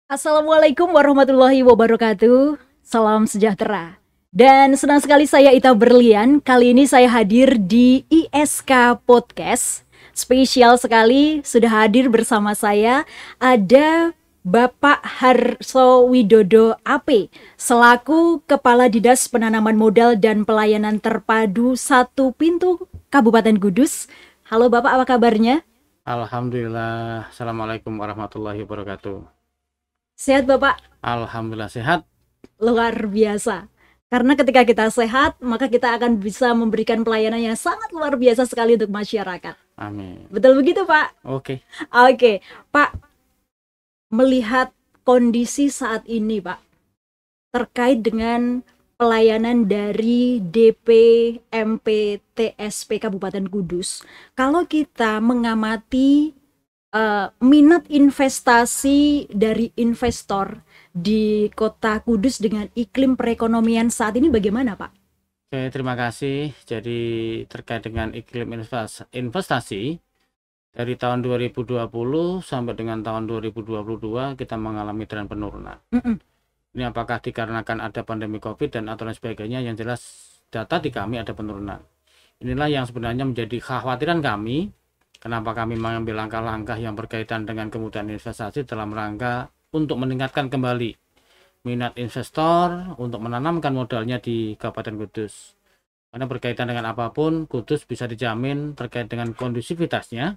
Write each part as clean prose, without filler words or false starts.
Assalamualaikum warahmatullahi wabarakatuh. Salam sejahtera. Dan senang sekali saya Ita Berlian. Kali ini saya hadir di ISK Podcast. Spesial sekali sudah hadir bersama saya ada Bapak Harso Widodo AP selaku Kepala Dinas Penanaman Modal dan Pelayanan Terpadu Satu Pintu Kabupaten Kudus. Halo Bapak, apa kabarnya? Alhamdulillah. Assalamualaikum warahmatullahi wabarakatuh. Sehat Bapak? Alhamdulillah sehat. Luar biasa. Karena ketika kita sehat, maka kita akan bisa memberikan pelayanan yang sangat luar biasa sekali untuk masyarakat. Amin. Betul begitu, Pak? Oke. Oke, Pak, melihat kondisi saat ini, Pak, terkait dengan pelayanan dari DP MP TSP Kabupaten Kudus, kalau kita mengamati minat investasi dari investor di Kota Kudus dengan iklim perekonomian saat ini bagaimana, Pak? Oke, terima kasih. Jadi terkait dengan iklim investasi dari tahun 2020 sampai dengan tahun 2022 kita mengalami tren penurunan. Ini apakah dikarenakan ada pandemi COVID dan atau lain sebagainya, yang jelas data di kami ada penurunan. Inilah yang sebenarnya menjadi kekhawatiran kami. Kenapa kami mengambil langkah-langkah yang berkaitan dengan kemudahan investasi dalam rangka untuk meningkatkan kembali minat investor untuk menanamkan modalnya di Kabupaten Kudus. Karena berkaitan dengan apapun, Kudus bisa dijamin terkait dengan kondusivitasnya,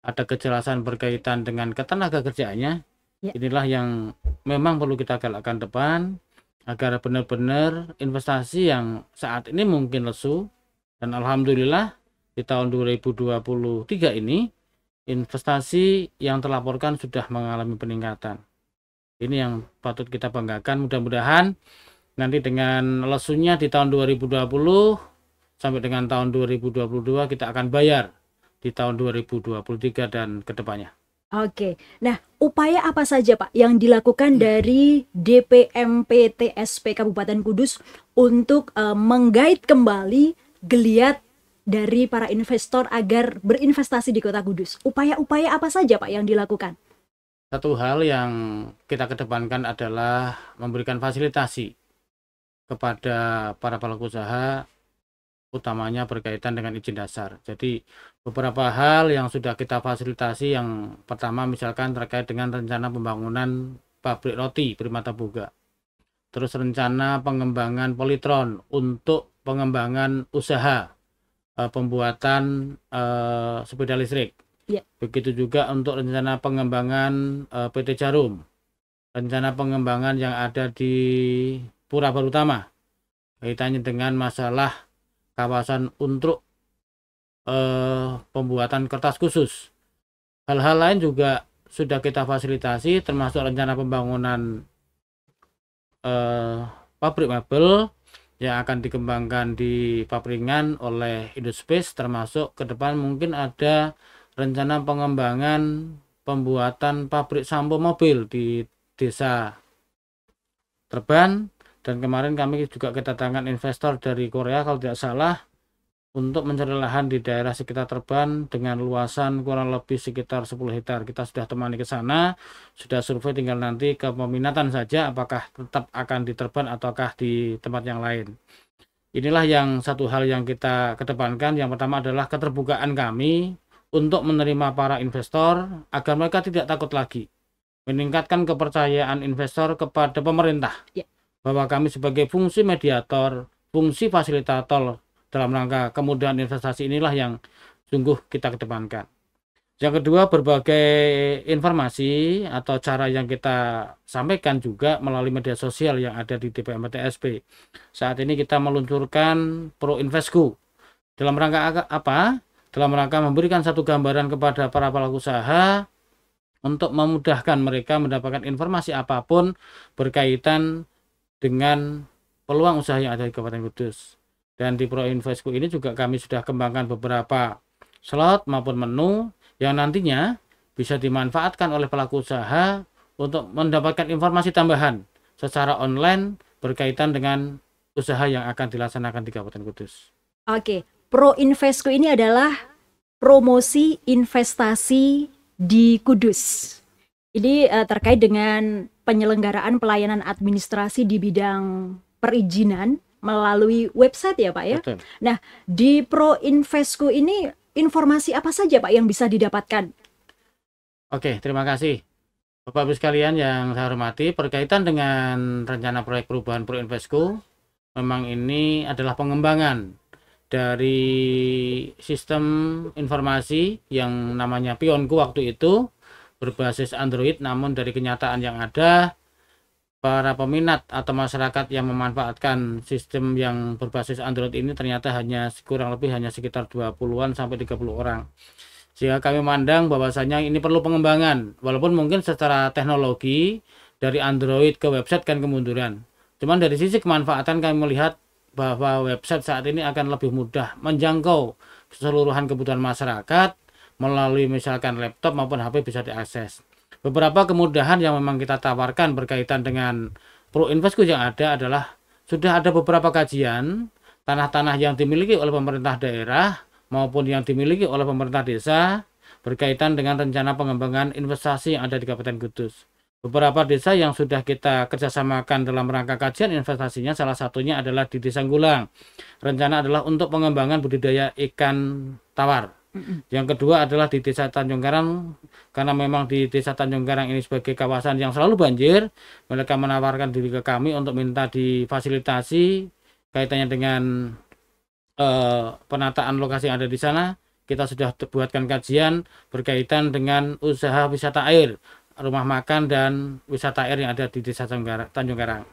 ada kejelasan berkaitan dengan ketenaga kerjaannya. Inilah yang memang perlu kita galakkan depan, agar benar-benar investasi yang saat ini mungkin lesu, dan alhamdulillah di tahun 2023 ini investasi yang terlaporkan sudah mengalami peningkatan. Ini yang patut kita banggakan. Mudah-mudahan nanti dengan lesunya di tahun 2020 sampai dengan tahun 2022 kita akan bayar di tahun 2023 dan kedepannya. Oke, nah upaya apa saja Pak yang dilakukan dari DPMP TSP Kabupaten Kudus untuk menggait kembali geliat dari para investor agar berinvestasi di Kota Kudus? Upaya-upaya apa saja Pak yang dilakukan? Satu hal yang kita kedepankan adalah memberikan fasilitasi kepada para pelaku usaha, utamanya berkaitan dengan izin dasar. Jadi beberapa hal yang sudah kita fasilitasi, yang pertama misalkan terkait dengan rencana pembangunan pabrik roti Primata Boga. Terus rencana pengembangan Polytron untuk pengembangan usaha pembuatan sepeda listrik. Begitu juga untuk rencana pengembangan PT Jarum, rencana pengembangan yang ada di Pura Barutama kaitannya dengan masalah kawasan untuk pembuatan kertas khusus. Hal-hal lain juga sudah kita fasilitasi, termasuk rencana pembangunan pabrik mebel yang akan dikembangkan di Papringan oleh Indospace, termasuk ke depan mungkin ada rencana pengembangan pembuatan pabrik sampo mobil di desa Terban. Dan kemarin kami juga kedatangan investor dari Korea kalau tidak salah untuk mencari lahan di daerah sekitar Terban dengan luasan kurang lebih sekitar 10 hektar. Kita sudah temani ke sana, sudah survei, tinggal nanti ke peminatan saja apakah tetap akan di Terban ataukah di tempat yang lain. Inilah yang satu hal yang kita kedepankan. Yang pertama adalah keterbukaan kami untuk menerima para investor agar mereka tidak takut lagi, meningkatkan kepercayaan investor kepada pemerintah. Bahwa kami sebagai fungsi mediator, fungsi fasilitator dalam rangka kemudahan investasi, inilah yang sungguh kita kedepankan. Yang kedua, berbagai informasi atau cara yang kita sampaikan juga melalui media sosial yang ada di DPM TSP. Saat ini kita meluncurkan Pro Investku. Dalam rangka apa? Dalam rangka memberikan satu gambaran kepada para pelaku usaha untuk memudahkan mereka mendapatkan informasi apapun berkaitan dengan peluang usaha yang ada di Kabupaten Kudus. Dan di Pro Investku ini juga kami sudah kembangkan beberapa slot maupun menu yang nantinya bisa dimanfaatkan oleh pelaku usaha untuk mendapatkan informasi tambahan secara online berkaitan dengan usaha yang akan dilaksanakan di Kabupaten Kudus. Oke, Pro Investku ini adalah promosi investasi di Kudus. Ini terkait dengan penyelenggaraan pelayanan administrasi di bidang perizinan melalui website ya Pak ya. Betul. Nah, di Pro-Invesco ini informasi apa saja Pak yang bisa didapatkan? Oke, terima kasih. Bapak Ibu sekalian yang saya hormati, berkaitan dengan rencana proyek perubahan Pro-Invesco, memang ini adalah pengembangan dari sistem informasi yang namanya Pionku waktu itu, berbasis Android, namun dari kenyataan yang ada, para peminat atau masyarakat yang memanfaatkan sistem yang berbasis Android ini ternyata hanya kurang lebih hanya sekitar 20-an sampai 30 orang. Sehingga kami memandang bahwasanya ini perlu pengembangan, walaupun mungkin secara teknologi dari Android ke website kan kemunduran. Cuman dari sisi kemanfaatan kami melihat bahwa website saat ini akan lebih mudah menjangkau keseluruhan kebutuhan masyarakat melalui misalkan laptop maupun HP bisa diakses. Beberapa kemudahan yang memang kita tawarkan berkaitan dengan Pro-Invesco yang ada adalah sudah ada beberapa kajian tanah-tanah yang dimiliki oleh pemerintah daerah maupun yang dimiliki oleh pemerintah desa berkaitan dengan rencana pengembangan investasi yang ada di Kabupaten Kudus. Beberapa desa yang sudah kita kerjasamakan dalam rangka kajian investasinya salah satunya adalah di Desa Gulang. Rencana adalah untuk pengembangan budidaya ikan tawar. Yang kedua adalah di Desa Tanjung Karang, karena memang di Desa Tanjung Karang ini sebagai kawasan yang selalu banjir, mereka menawarkan diri ke kami untuk minta difasilitasi kaitannya dengan penataan lokasi yang ada di sana. Kita sudah buatkan kajian berkaitan dengan usaha wisata air, rumah makan dan wisata air yang ada di Desa Tanjung Karang.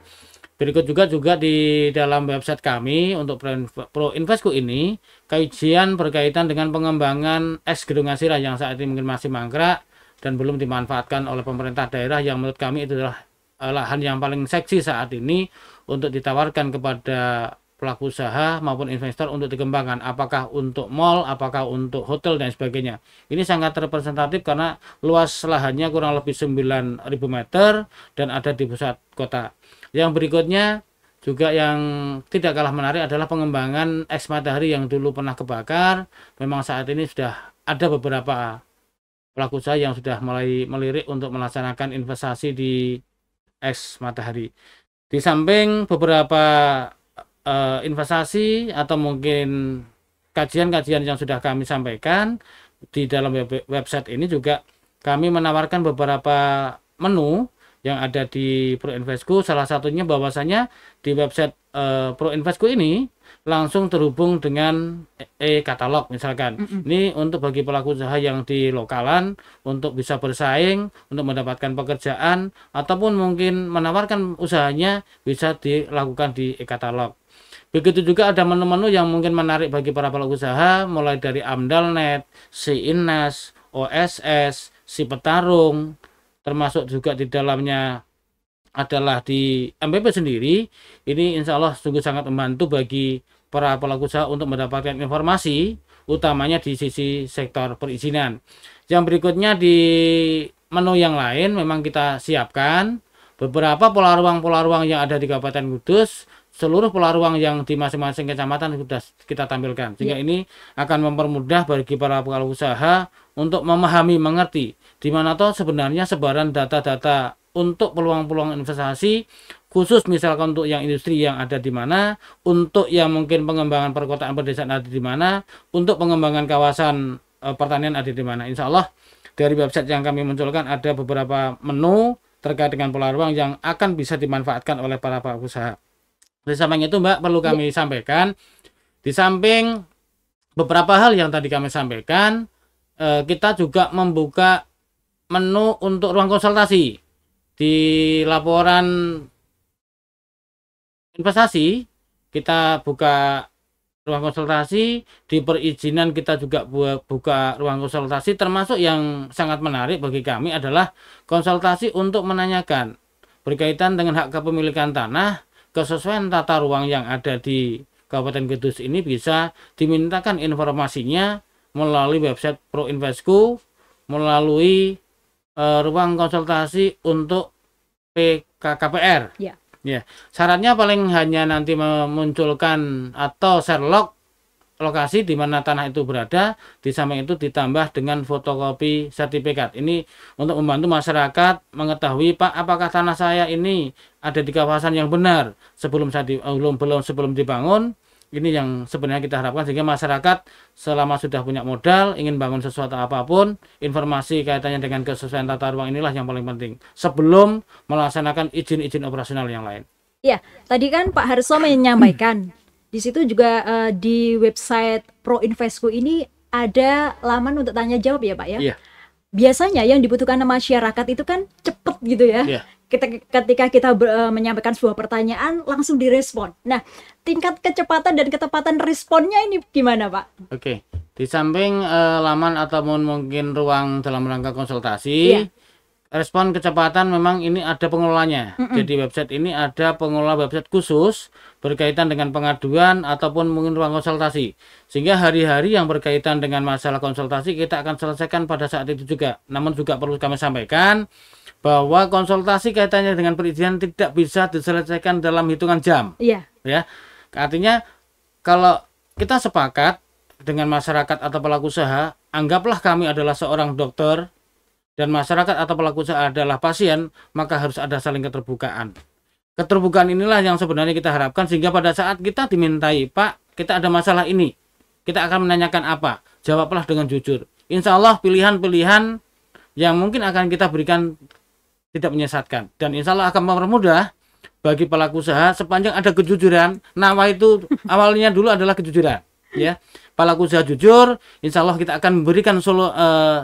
Berikut juga di dalam website kami untuk Pro-Invesco ini, kajian berkaitan dengan pengembangan eks Gedung Asirah yang saat ini mungkin masih mangkrak dan belum dimanfaatkan oleh pemerintah daerah, yang menurut kami itu adalah lahan yang paling seksi saat ini untuk ditawarkan kepada pelaku usaha maupun investor untuk dikembangkan, apakah untuk mall, apakah untuk hotel dan sebagainya. Ini sangat representatif karena luas lahannya kurang lebih 9.000 meter dan ada di pusat kota. Yang berikutnya juga yang tidak kalah menarik adalah pengembangan eks matahari yang dulu pernah kebakar. Memang saat ini sudah ada beberapa pelaku usaha yang sudah mulai melirik untuk melaksanakan investasi di eks matahari. Di samping beberapa investasi atau mungkin kajian-kajian yang sudah kami sampaikan di dalam website ini, juga kami menawarkan beberapa menu yang ada di Pro-Invesco. Salah satunya bahwasanya di website Pro-Invesco ini langsung terhubung dengan e-katalog misalkan. Ini untuk bagi pelaku usaha yang di lokalan untuk bisa bersaing, untuk mendapatkan pekerjaan ataupun mungkin menawarkan usahanya bisa dilakukan di e-katalog. Begitu juga ada menu-menu yang mungkin menarik bagi para pelaku usaha, mulai dari AmdalNet, Si-Innas, OSS, Si Petarung, termasuk juga di dalamnya adalah di MPP sendiri. Ini insya Allah sungguh sangat membantu bagi para pelaku usaha untuk mendapatkan informasi, utamanya di sisi sektor perizinan. Yang berikutnya di menu yang lain memang kita siapkan beberapa pola ruang yang ada di Kabupaten Kudus. Seluruh pola ruang yang di masing-masing kecamatan sudah kita tampilkan, sehingga ini akan mempermudah bagi para pelaku usaha untuk memahami, mengerti di mana toh sebenarnya sebaran data-data untuk peluang-peluang investasi, khusus misalkan untuk yang industri yang ada di mana, untuk yang mungkin pengembangan perkotaan pedesaan ada di mana, untuk pengembangan kawasan pertanian ada di mana. Insya Allah dari website yang kami munculkan ada beberapa menu terkait dengan pola ruang yang akan bisa dimanfaatkan oleh para pelaku usaha. Di samping itu Mbak, perlu kami sampaikan, di samping beberapa hal yang tadi kami sampaikan, kita juga membuka menu untuk ruang konsultasi. Di laporan investasi kita buka ruang konsultasi, di perizinan kita juga buka ruang konsultasi, termasuk yang sangat menarik bagi kami adalah konsultasi untuk menanyakan berkaitan dengan hak kepemilikan tanah. Kesesuaian tata ruang yang ada di Kabupaten Kudus ini bisa dimintakan informasinya melalui website Pro-Invesco, melalui ruang konsultasi untuk PKKPR. Ya, syaratnya paling hanya nanti memunculkan atau share log lokasi di mana tanah itu berada, di samping itu ditambah dengan fotokopi sertifikat. Ini untuk membantu masyarakat mengetahui, Pak, apakah tanah saya ini ada di kawasan yang benar sebelum sebelum dibangun. Ini yang sebenarnya kita harapkan, sehingga masyarakat selama sudah punya modal ingin bangun sesuatu apapun, informasi kaitannya dengan kesesuaian tata ruang inilah yang paling penting sebelum melaksanakan izin-izin operasional yang lain. Ya, tadi kan Pak Harso menyampaikan di situ juga di website Proinvestku ini ada laman untuk tanya jawab ya Pak ya. Iya. Biasanya yang dibutuhkan masyarakat itu kan cepet gitu ya. Iya. Ketika kita menyampaikan sebuah pertanyaan langsung direspon. Nah, tingkat kecepatan dan ketepatan responnya ini gimana Pak? Oke, di samping laman ataupun mungkin ruang dalam rangka konsultasi, respon kecepatan memang ini ada pengelolanya. Jadi website ini ada pengelola website khusus berkaitan dengan pengaduan ataupun mungkin ruang konsultasi. Sehingga hari-hari yang berkaitan dengan masalah konsultasi kita akan selesaikan pada saat itu juga. Namun juga perlu kami sampaikan bahwa konsultasi kaitannya dengan perizinan tidak bisa diselesaikan dalam hitungan jam. Iya. Ya, artinya kalau kita sepakat dengan masyarakat atau pelaku usaha, anggaplah kami adalah seorang dokter dan masyarakat atau pelaku usaha adalah pasien, maka harus ada saling keterbukaan. Keterbukaan inilah yang sebenarnya kita harapkan, sehingga pada saat kita dimintai, Pak, kita ada masalah ini, kita akan menanyakan apa, jawablah dengan jujur. Insya Allah pilihan-pilihan yang mungkin akan kita berikan tidak menyesatkan, dan insya Allah akan mempermudah bagi pelaku usaha sepanjang ada kejujuran. Nawa itu awalnya dulu adalah kejujuran, ya. Pelaku usaha jujur, insya Allah kita akan memberikan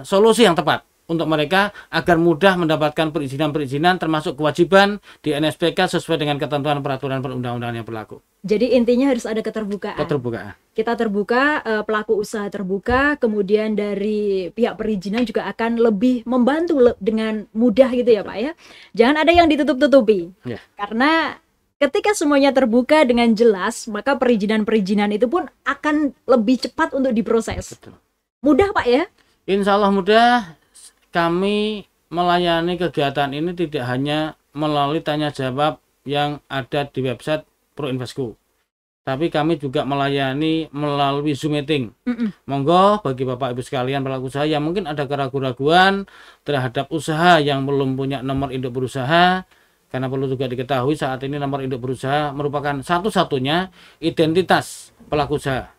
solusi yang tepat untuk mereka agar mudah mendapatkan perizinan-perizinan, termasuk kewajiban di NSPK sesuai dengan ketentuan peraturan perundang-undangan yang berlaku. Jadi intinya harus ada keterbukaan. Keterbukaan. Kita terbuka, pelaku usaha terbuka, kemudian dari pihak perizinan juga akan lebih membantu dengan mudah gitu ya Pak ya. Jangan ada yang ditutup-tutupi. Ya. Karena ketika semuanya terbuka dengan jelas, maka perizinan-perizinan itu pun akan lebih cepat untuk diproses. Betul. Mudah Pak ya? Insya Allah mudah. Kami melayani kegiatan ini tidak hanya melalui tanya jawab yang ada di website Proinvestku, tapi kami juga melayani melalui Zoom meeting. Monggo bagi Bapak Ibu sekalian pelaku usaha yang mungkin ada keraguan-raguan terhadap usaha yang belum punya nomor induk berusaha, karena perlu juga diketahui saat ini nomor induk berusaha merupakan satu-satunya identitas pelaku usaha.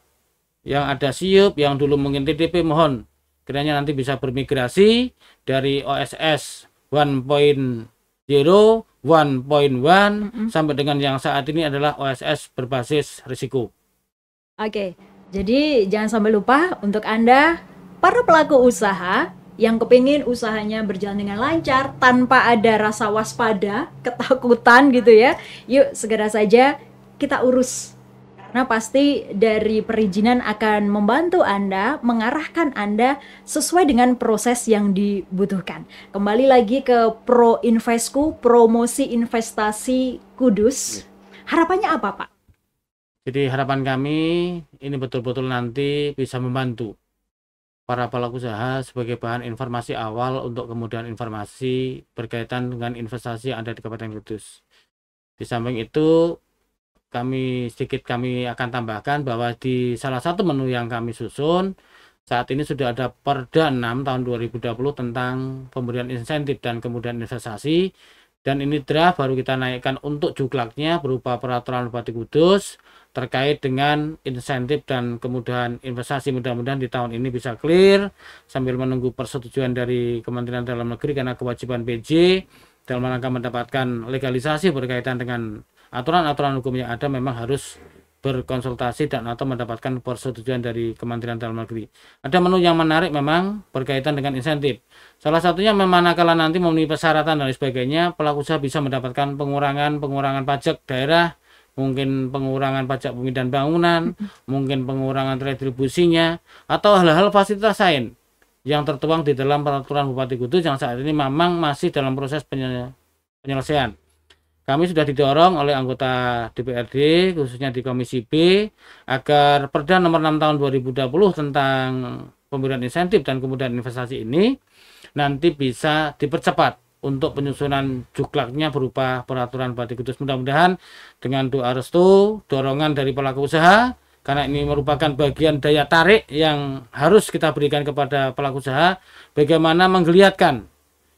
Yang ada SIUP, yang dulu mungkin TTP, mohon kiranya nanti bisa bermigrasi dari OSS 1.0, 1.1 sampai dengan yang saat ini adalah OSS berbasis risiko. Oke, jadi jangan sampai lupa untuk Anda para pelaku usaha yang kepingin usahanya berjalan dengan lancar tanpa ada rasa waspada, ketakutan gitu ya. Yuk segera saja kita urus. Karena pasti dari perizinan akan membantu Anda, mengarahkan Anda sesuai dengan proses yang dibutuhkan. Kembali lagi ke Proinvestku, promosi investasi Kudus. Harapannya apa Pak? Jadi harapan kami ini betul-betul nanti bisa membantu para pelaku usaha sebagai bahan informasi awal untuk kemudian informasi berkaitan dengan investasi yang ada di Kabupaten Kudus. Di samping itu, kami akan tambahkan bahwa di salah satu menu yang kami susun saat ini sudah ada Perda 6 tahun 2020 tentang pemberian insentif dan kemudian investasi, dan ini draft baru kita naikkan untuk juklaknya berupa peraturan Bupati Kudus terkait dengan insentif dan kemudahan investasi. Mudah-mudahan di tahun ini bisa clear sambil menunggu persetujuan dari Kementerian Dalam Negeri, karena kewajiban PJ dalam rangka mendapatkan legalisasi berkaitan dengan aturan-aturan hukum yang ada memang harus berkonsultasi dan atau mendapatkan persetujuan dari Kementerian Dalam Negeri. Ada menu yang menarik memang berkaitan dengan insentif. Salah satunya memang manakala nanti memenuhi persyaratan dan sebagainya, pelaku usaha bisa mendapatkan pengurangan pajak daerah, mungkin pengurangan pajak bumi dan bangunan, mungkin pengurangan retribusinya, atau hal-hal fasilitas lain yang tertuang di dalam peraturan Bupati Kudus yang saat ini memang masih dalam proses penyelesaian. Kami sudah didorong oleh anggota DPRD, khususnya di Komisi B, agar Perda nomor 6 tahun 2020 tentang pemberian insentif dan kemudian investasi ini nanti bisa dipercepat untuk penyusunan juklaknya berupa peraturan Bupati Kudus. Mudah-mudahan dengan doa restu, dorongan dari pelaku usaha, karena ini merupakan bagian daya tarik yang harus kita berikan kepada pelaku usaha, bagaimana menggeliatkan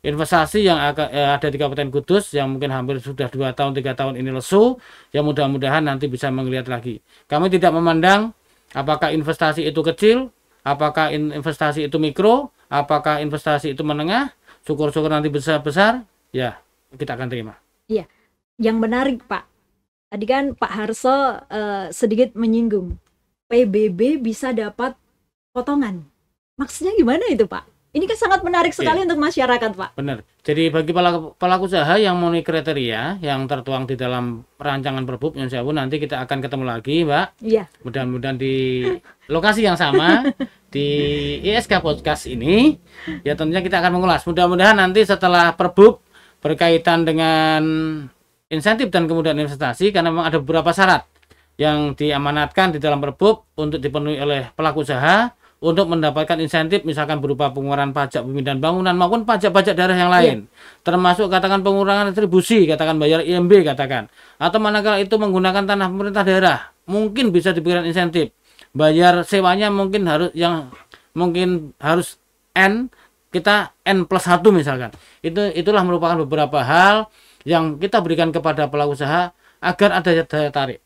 investasi yang ada di Kabupaten Kudus yang mungkin hampir sudah 2 tahun 3 tahun ini lesu, yang mudah-mudahan nanti bisa menggeliat lagi. Kami tidak memandang apakah investasi itu kecil, apakah investasi itu mikro, apakah investasi itu menengah, syukur-syukur nanti besar-besar, ya kita akan terima. Iya, yang menarik Pak, tadi kan Pak Harso sedikit menyinggung PBB bisa dapat potongan. Maksudnya gimana itu Pak? Ini kan sangat menarik sekali untuk masyarakat Pak. Benar. Jadi bagi pelaku usaha yang memenuhi kriteria yang tertuang di dalam rancangan Perbup, insya Allah nanti kita akan ketemu lagi Mbak. Iya. Mudah-mudahan di lokasi yang sama di ISK Podcast ini, ya tentunya kita akan mengulas. Mudah-mudahan nanti setelah Perbup berkaitan dengan insentif dan kemudahan investasi, karena memang ada beberapa syarat yang diamanatkan di dalam Perbup untuk dipenuhi oleh pelaku usaha untuk mendapatkan insentif, misalkan berupa pengurangan pajak bumi dan bangunan maupun pajak-pajak daerah yang lain, termasuk katakan pengurangan retribusi, katakan bayar IMB, katakan, atau manakala itu menggunakan tanah pemerintah daerah, mungkin bisa diberikan insentif, bayar sewanya mungkin harus N, kita N+1 misalkan. Itulah merupakan beberapa hal yang kita berikan kepada pelaku usaha agar ada daya tarik.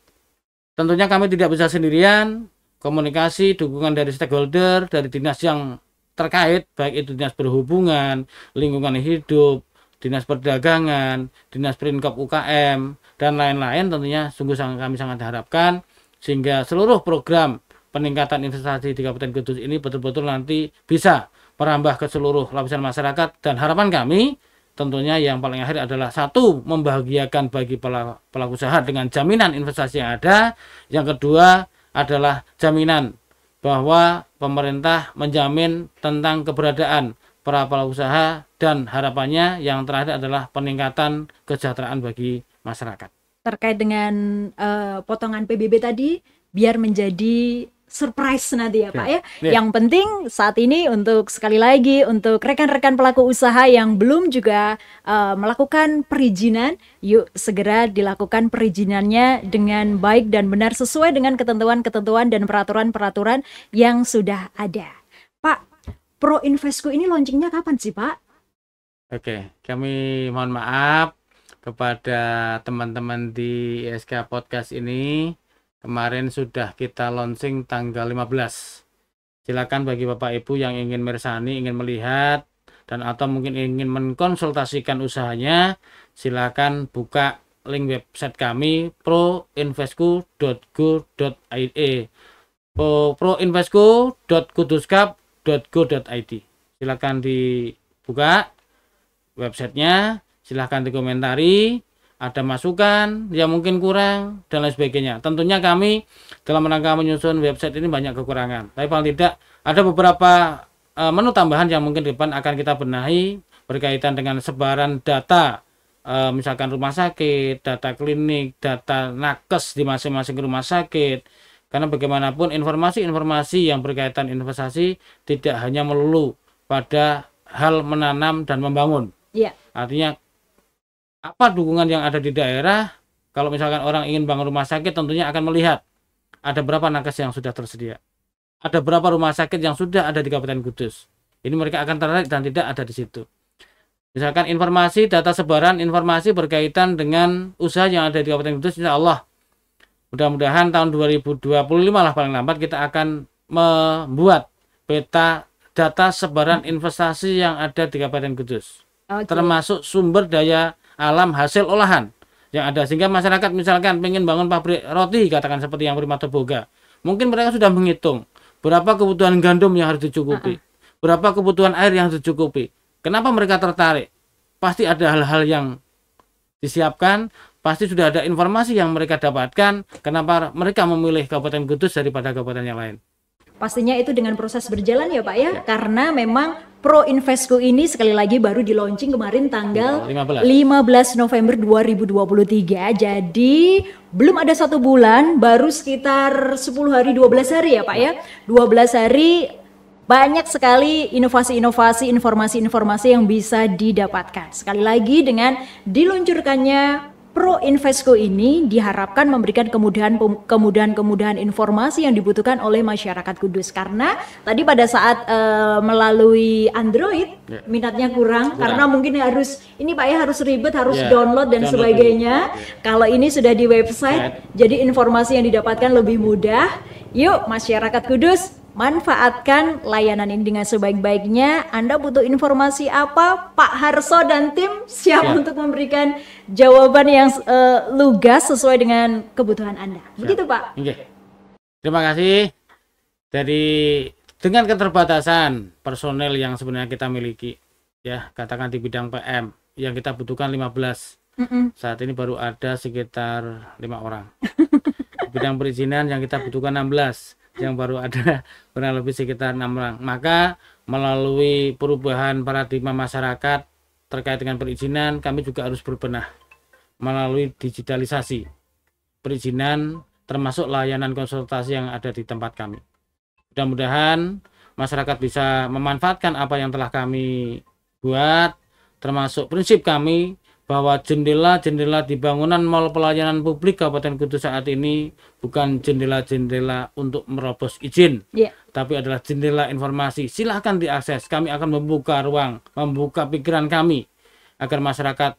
Tentunya kami tidak bisa sendirian, komunikasi, dukungan dari stakeholder, dari dinas yang terkait, baik itu dinas perhubungan, lingkungan hidup, dinas perdagangan, dinas Perinkop UKM, dan lain-lain, tentunya sungguh kami sangat harapkan sehingga seluruh program peningkatan investasi di Kabupaten Kudus ini betul-betul nanti bisa merambah ke seluruh lapisan masyarakat, dan harapan kami tentunya yang paling akhir adalah satu, membahagiakan bagi pelaku usaha dengan jaminan investasi yang ada, yang kedua adalah jaminan bahwa pemerintah menjamin tentang keberadaan para pelaku usaha, dan harapannya yang terakhir adalah peningkatan kesejahteraan bagi masyarakat. Terkait dengan potongan PBB tadi, biar menjadi surprise nanti ya Pak ya. Yang penting saat ini untuk sekali lagi untuk rekan-rekan pelaku usaha yang belum juga melakukan perizinan, yuk segera dilakukan perizinannya dengan baik dan benar sesuai dengan ketentuan-ketentuan dan peraturan-peraturan yang sudah ada. Pak, Pro Investku ini launchingnya kapan sih Pak? Oke, kami mohon maaf kepada teman-teman di ISK Podcast ini. Kemarin sudah kita launching tanggal 15. Silakan bagi Bapak Ibu yang ingin meresani, ingin melihat, dan atau mungkin ingin mengkonsultasikan usahanya, silakan buka link website kami proinvestku.go.id proinvestku.kuduskap.go.id. Silakan dibuka websitenya, silakan dikomentari, ada masukan yang mungkin kurang dan lain sebagainya. Tentunya kami dalam rangka menyusun website ini banyak kekurangan, tapi paling tidak ada beberapa menu tambahan yang mungkin di depan akan kita benahi berkaitan dengan sebaran data, misalkan rumah sakit, data klinik, data nakes di masing-masing rumah sakit, karena bagaimanapun informasi-informasi yang berkaitan investasi tidak hanya melulu pada hal menanam dan membangun. Artinya apa dukungan yang ada di daerah, kalau misalkan orang ingin bangun rumah sakit, tentunya akan melihat ada berapa nakes yang sudah tersedia, ada berapa rumah sakit yang sudah ada di Kabupaten Kudus. Ini mereka akan tertarik dan tidak ada di situ. Misalkan informasi, data sebaran informasi berkaitan dengan usaha yang ada di Kabupaten Kudus, insya Allah mudah-mudahan tahun 2025 lah paling lambat kita akan membuat peta data sebaran investasi yang ada di Kabupaten Kudus, termasuk sumber daya alam hasil olahan yang ada, sehingga masyarakat misalkan pengen bangun pabrik roti, katakan seperti yang Primata Boga, mungkin mereka sudah menghitung berapa kebutuhan gandum yang harus dicukupi, berapa kebutuhan air yang harus dicukupi. Kenapa mereka tertarik? Pasti ada hal-hal yang disiapkan, pasti sudah ada informasi yang mereka dapatkan, kenapa mereka memilih Kabupaten Kudus daripada kabupaten yang lain. Pastinya itu dengan proses berjalan ya Pak ya, karena memang Pro Investku ini sekali lagi baru di launching kemarin tanggal 15 November 2023. Jadi belum ada 1 bulan, baru sekitar 10 hari 12 hari ya Pak ya. 12 hari banyak sekali inovasi-inovasi, informasi-informasi yang bisa didapatkan. Sekali lagi dengan diluncurkannya Pro Invesco ini diharapkan memberikan kemudahan informasi yang dibutuhkan oleh masyarakat Kudus, karena tadi pada saat melalui Android minatnya kurang karena mungkin harus ribet, harus download dan sebagainya. Kalau ini sudah di website, jadi informasi yang didapatkan lebih mudah. Yuk masyarakat Kudus, manfaatkan layanan ini dengan sebaik-baiknya. Anda butuh informasi apa? Pak Harso dan tim siap untuk memberikan jawaban yang lugas sesuai dengan kebutuhan Anda. Begitu Pak. Okay. Terima kasih. Dengan keterbatasan personel yang sebenarnya kita miliki, ya katakan di bidang PM yang kita butuhkan 15. Saat ini baru ada sekitar 5 orang. Bidang perizinan yang kita butuhkan 16. Yang baru ada kurang lebih sekitar 6 orang. Maka melalui perubahan paradigma masyarakat terkait dengan perizinan, kami juga harus berbenah melalui digitalisasi perizinan, termasuk layanan konsultasi yang ada di tempat kami. Mudah-mudahan masyarakat bisa memanfaatkan apa yang telah kami buat, termasuk prinsip kami bahwa jendela-jendela di bangunan mal pelayanan publik Kabupaten Kudus saat ini bukan jendela-jendela untuk merobos izin, tapi adalah jendela informasi. Silahkan diakses. Kami akan membuka ruang, membuka pikiran kami agar masyarakat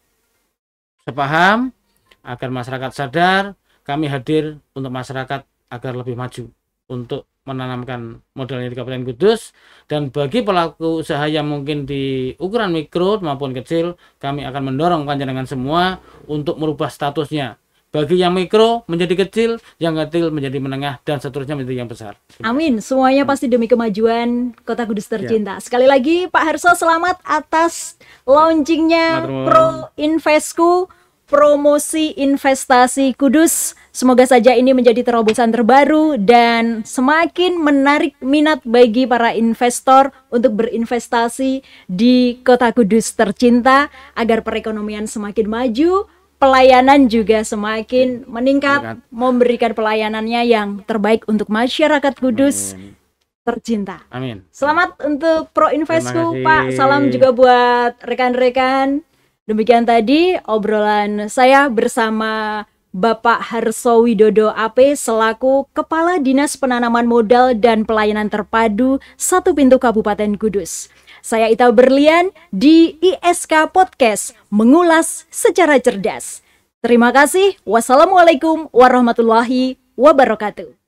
sepaham, agar masyarakat sadar. Kami hadir untuk masyarakat agar lebih maju untuk menanamkan modalnya di Kabupaten Kudus. Dan bagi pelaku usaha yang mungkin di ukuran mikro maupun kecil, kami akan mendorong panjenengan semua untuk merubah statusnya. Bagi yang mikro menjadi kecil, yang kecil menjadi menengah, dan seterusnya menjadi yang besar. Amin. Semuanya pasti demi kemajuan Kota Kudus tercinta. Sekali lagi Pak Harso, selamat atas launchingnya Pro Invesco, promosi investasi Kudus. Semoga saja ini menjadi terobosan terbaru dan semakin menarik minat bagi para investor untuk berinvestasi di Kota Kudus tercinta, agar perekonomian semakin maju, pelayanan juga semakin meningkat, memberikan pelayanannya yang terbaik untuk masyarakat Kudus tercinta. Amin. Selamat untuk Pro Invesco Pak. Salam juga buat rekan-rekan. Demikian tadi obrolan saya bersama Bapak Harso Widodo AP selaku Kepala Dinas Penanaman Modal dan Pelayanan Terpadu 1 Pintu Kabupaten Kudus. Saya Ita Berlian di ISK Podcast, mengulas secara cerdas. Terima kasih. Wassalamualaikum warahmatullahi wabarakatuh.